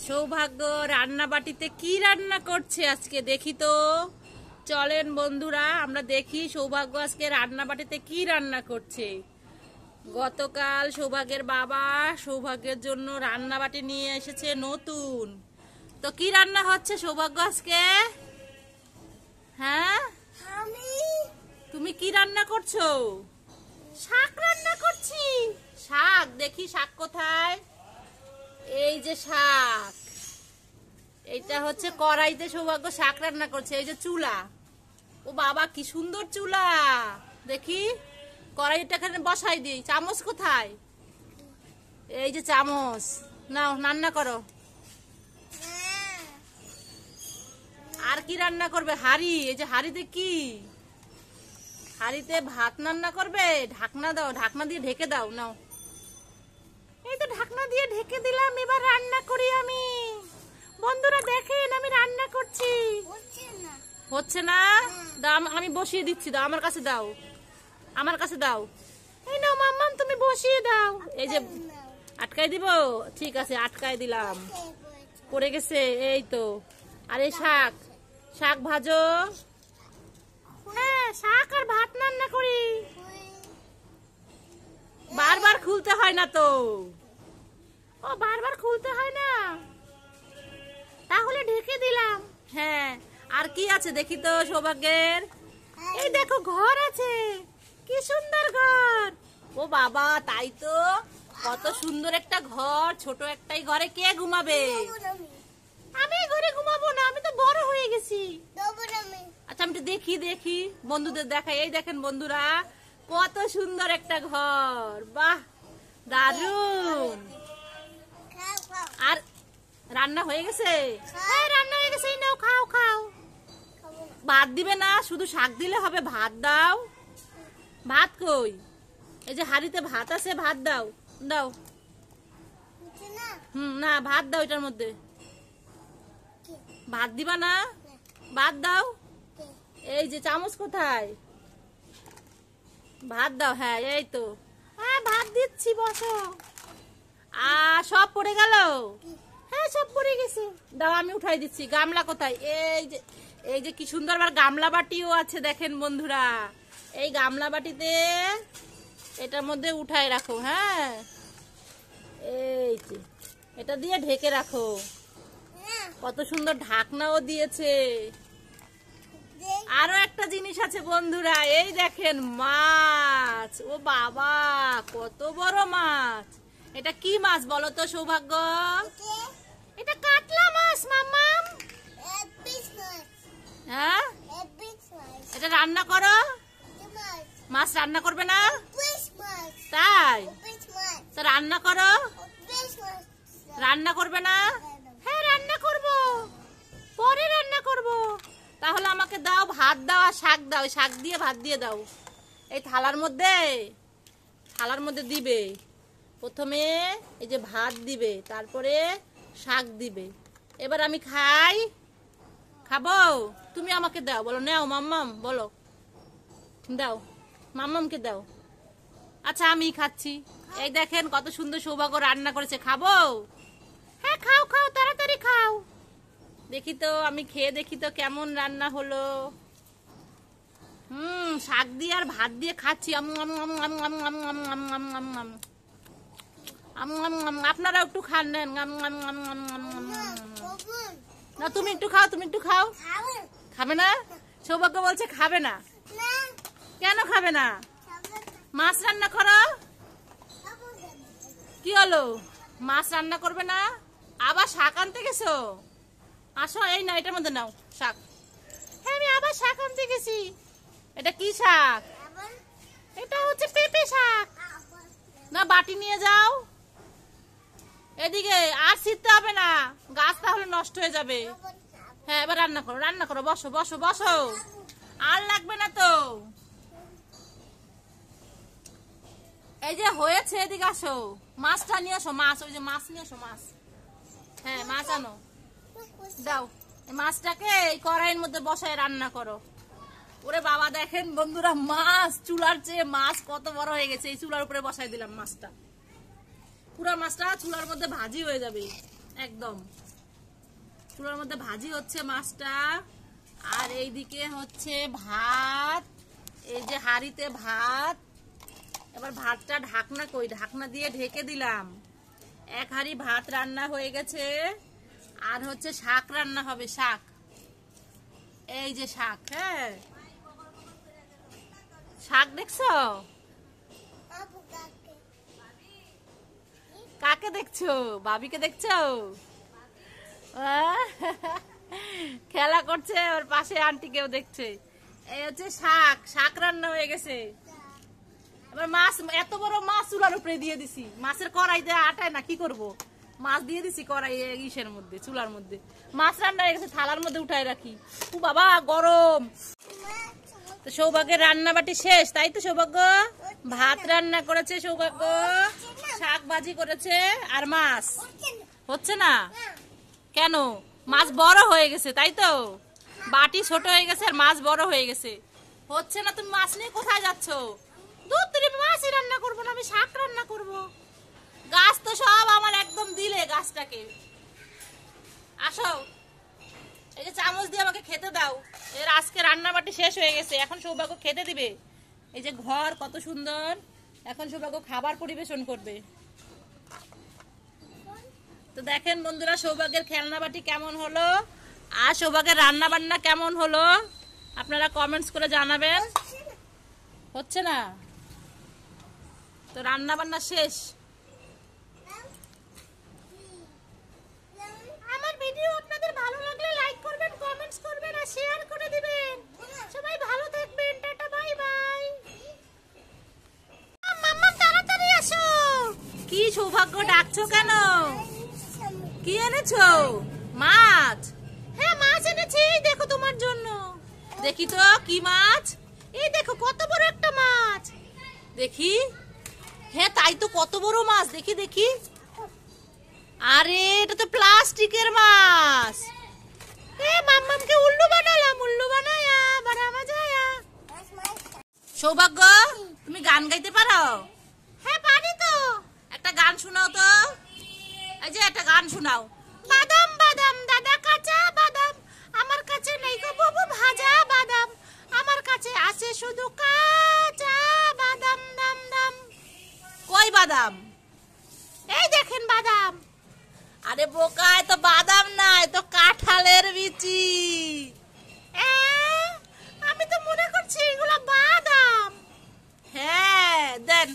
সৌভাগ্য রান্না বাটিতে কি রান্না করছে আজকে দেখি তো। চলেন বন্ধুরা আমরা দেখি সৌভাগ্য আজকে রান্না বাটিতে কি রান্না করছে। গতকাল সৌভাগ্যের বাবা সৌভাগ্যের জন্য রান্না বাটি নিয়ে এসেছে নতুন। তো কি রান্না হচ্ছে সৌভাগ্য আজকে? হ্যাঁ তুমি কি রান্না করছো? শাক রান্না করছি। শাক দেখি, শাক কোথায়? এই যে শাক, এইটা হচ্ছে কড়াইতে সৌভাগ্য শাক রান্না করছে। এই যে চুলা, ও বাবা কি সুন্দর চুলা। দেখি কড়াইটা এখানে বসাই দিই। চামচ কোথায়? এই যে চামচ, নাও রান্না করো। আর কি রান্না করবে? হাঁড়ি, এই যে হাঁড়িতে কি? হাঁড়িতে ভাত রান্না করবে। ঢাকনা দাও, ঢাকনা দিয়ে ঢেকে দাও। নাও, এই তো ঢাকনা দিয়ে ঢেকে দিলাম। এবার রান্না করি আমি। বন্ধুরা দেখেন আমি রান্না করছি। হচ্ছে না? দাও, আমি বসিয়ে দিচ্ছি। দাও আমার কাছে দাও, আমার কাছে দাও। এই নাও মাম্মাম, তুমি বসিয়ে দাও। এই যে আটকাই দিব। ঠিক আছে আটকাই দিলাম। পড়ে গেছে। এই তো। আরে শাক, শাক ভাজো। হ্যাঁ শাক আর ভাত রান্না করি। বারবার খুলতে হয় না তো। ও বারবার খুলতে হয় না, তাহলে ঢেকে দিলাম। হ্যাঁ আর কি আছে দেখি তো সৌভাগ্যের। এই দেখো ঘর আছে, কি সুন্দর ঘর। ও বাবা তাই তো, কত সুন্দর একটা ঘর। ছোট একটাই ঘরে কে ঘুমাবে? আমি ঘরে ঘুমাবো না, আমি তো বড় হয়ে গেছি। আচ্ছা আমি দেখি দেখি বন্ধুদের দেখাই। এই দেখেন বন্ধুরা কত সুন্দর একটা ঘর। বাহ দারুন। আর রান্না হয়ে গেছে? হ্যাঁ রান্না হয়ে গেছে। নাও খাও খাও। ভাত দিবে না, শুধু শাক দিলে হবে? ভাত দাও। ভাত কই? এই যে হাঁড়িতে ভাত আছে, ভাত দাও। দাও। না ভাত দাও, এটার মধ্যে ভাত দিবা না? ভাত দাও। এই যে চামচ কোথায়? ভাত দাও। হ্যাঁ এই তো। হ্যাঁ ভাত দিচ্ছি, বসো। সব পড়ে গেল। হ্যাঁ সব পড়ে গেছে। দাও আমি উঠাই দিচ্ছি। গামলা কোথায়? এই যে কি সুন্দর আবার গামলা বাটিও আছে দেখেন বন্ধুরা। এই গামলা বাটিতে এটার মধ্যে উঠাই রাখো। হ্যাঁ এই যে এটা দিয়ে ঢেকে রাখো। কত সুন্দর ঢাকনাও দিয়েছে। আরো একটা জিনিস আছে বন্ধুরা, এই দেখেন মাছ। ও বাবা কত বড় মাছ। এটা কি মাছ বলো তো সৌভাগ্য? এটা কাতলা মাছ মাম্মাম। হ্যাঁ এটা রান্না করো। মাছ রান্না করবে না? তাই তো রান্না করো। রান্না করবে না? হ্যাঁ রান্না করব, পরে রান্না করব। তাহলে আমাকে দাও, ভাত দাও আর শাক দাও। শাক দিয়ে ভাত দিয়ে দাও। এই থালার মধ্যে, থালার মধ্যে দিবে। প্রথমে এই যে ভাত দিবে, তারপরে শাক দিবে। এবার আমি খাই। খাবো? তুমি আমাকে দাও। বলো নাও মাম্মাম, বলো দাও। মাম্মামকে দাও। আচ্ছা আমি খাচ্ছি। এই দেখেন কত সুন্দর সৌভাগ্য রান্না করেছে। খাবো? হ্যাঁ খাও খাও, তাড়াতাড়ি খাও। দেখি তো, আমি খেয়ে দেখি তো কেমন রান্না হলো। শাক দিয়ে আর ভাত দিয়ে খাচ্ছি। আপনারা একটু খান, নেন। না তুমি একটু খাও, তুমি একটু খাও। খাবে না? সৌভাগ্য বলছে খাবে না। কেন খাবে না? মাছ রান্না করো। কি হলো? মাছ রান্না করবে না? আবার শাক আনতে গেছো? আসো, এই না এটার মধ্যে নাও শাক। হ্যাঁ আমি আবার শাক আনতে গেছি। এটা কি শাক? এটা হচ্ছে পেঁপে শাক। না বাটি নিয়ে যাও। এদিকে আর ছিঁড়তে হবে না, গাছ তাহলে নষ্ট হয়ে যাবে। হ্যাঁ এবার রান্না করো, রান্না করো। বসো বসো বসো, আর লাগবে না তো। এই যে হয়েছে, এদিকে আসো। মাছটা নিয়ে আসো। মাছ, ওই যে মাছ নিয়ে আসো। মাছ, হ্যাঁ মাছ আনো। দাও মাছটাকে এই কড়াইয়ের মধ্যে বসায় রান্না করো। ওরে বাবা দেখেন বন্ধুরা, মাছ চুলার চেয়ে মাছ কত বড় হয়ে গেছে। এই চুলার উপরে বসাই দিলাম মাছটা। পুরা মাছটা চুলার মধ্যে ভাজি হয়ে যাবে একদম। চুলার মধ্যে ভাজি হচ্ছে মাছটা, আর এইদিকে হচ্ছে ভাত, এই যে হাঁড়িতে ভাত। এবার ভাতটা ঢাকনা কই, ঢাকনা দিয়ে ঢেকে দিলাম। এক হাঁড়ি ভাত রান্না হয়ে গেছে। আর হচ্ছে শাক রান্না হবে, শাক, এই যে শাক। হ্যাঁ, শাক দেখছো? কাকে দেখছো? ভাবিকে দেখছো? খেলা করছে, ওর পাশে আন্টি কেউ দেখছে। এই হচ্ছে শাক, শাক রান্না হয়ে গেছে। এবার মাছ, এত বড় মাছ চুলার উপরে দিয়ে দিছি। মাছের কড়াই দিয়ে আটায় না, কি করব, মাছ দিয়ে দিছি কড়াই ইসের মধ্যে, চুলার মধ্যে। মাছ রান্না হয়ে গেছে, থালার মধ্যে উঠাই রাখি। ও বাবা গরম। তো সৌভাগ্যের রান্না বাটি শেষ, তাই তো সৌভাগ্য? ভাত রান্না করেছে সৌভাগ্য, শাক ভাজি করেছে, আর মাছ হচ্ছে না কেন? মাছ বড় হয়ে গেছে, তাই তো? বাটি ছোট হয়ে গেছে আর মাছ বড় হয়ে গেছে। হচ্ছে না, তুমি মাছ নিয়ে কোথায় যাচ্ছ? দুধ, তুমি মাছই রান্না করবো না, আমি শাক রান্না করব। গাছ তো সব আমার একদম দিলে গাছটাকে। আসো, এই যে চামচ দিয়ে আমাকে খেতে দাও। এর আজকে রান্না বাটি শেষ হয়ে গেছে, এখন সৌভাগ্য খেতে দিবে। এই যে ঘর কত সুন্দর, এখন সৌভাগ্য খাবার পরিবেশন করবে। তো দেখেন বন্ধুরা, সৌভাগ্যের খেলনা বাটি কেমন হলো আর সৌভাগ্যের রান্না বান্না কেমন হলো, আপনারা কমেন্টস করে জানাবেন। হচ্ছে না তো, রান্না বান্না শেষ। আমার ভিডিও আপনাদের ভালো লাগলে লাইক করবেন, কমেন্টস করবেন আর শেয়ার করে দিবেন। সবাই ভালো থাকবেন, টাটা, বাই বাই। মাম্মা তাড়াতাড়ি আসো। কি সৌভাগ্য, ডাকছো কেন? কি এনেছো? মাছ? হ্যাঁ মাছ এনেছি, এই দেখো তোমার জন্য। দেখি তো কি মাছ। এই দেখো কত বড় একটা মাছ, দেখি। হ্যাঁ তাই তো, কত বড় মাছ, দেখি দেখি। আরে এটা তো প্লাস্টিকের মাছ। মাম্মামকে উল্লু বানালাম, উল্লু বানায়া বড় মজা আয়া। সৌভাগ্য, তুমি গান গাইতে পারো? হ্যাঁ পারি তো। একটা গান শোনাও তো। এই যে একটা গান শোনাও। বাদাম বাদাম দাদা কাঁচা বাদাম, আমার কাছে নেই গো বাবু ভাজা বাদাম, আমার কাছে আছে শুধু কাঁচা বাদাম, দাম দাম। কই বাদাম? এই দেখেন বাদাম। আরে বোকা, এ তো বাদাম না, এ তো কাঁঠালের বিচি। আমি তো মনে করছি এগুলো বাদাম। হ্যাঁ দেন।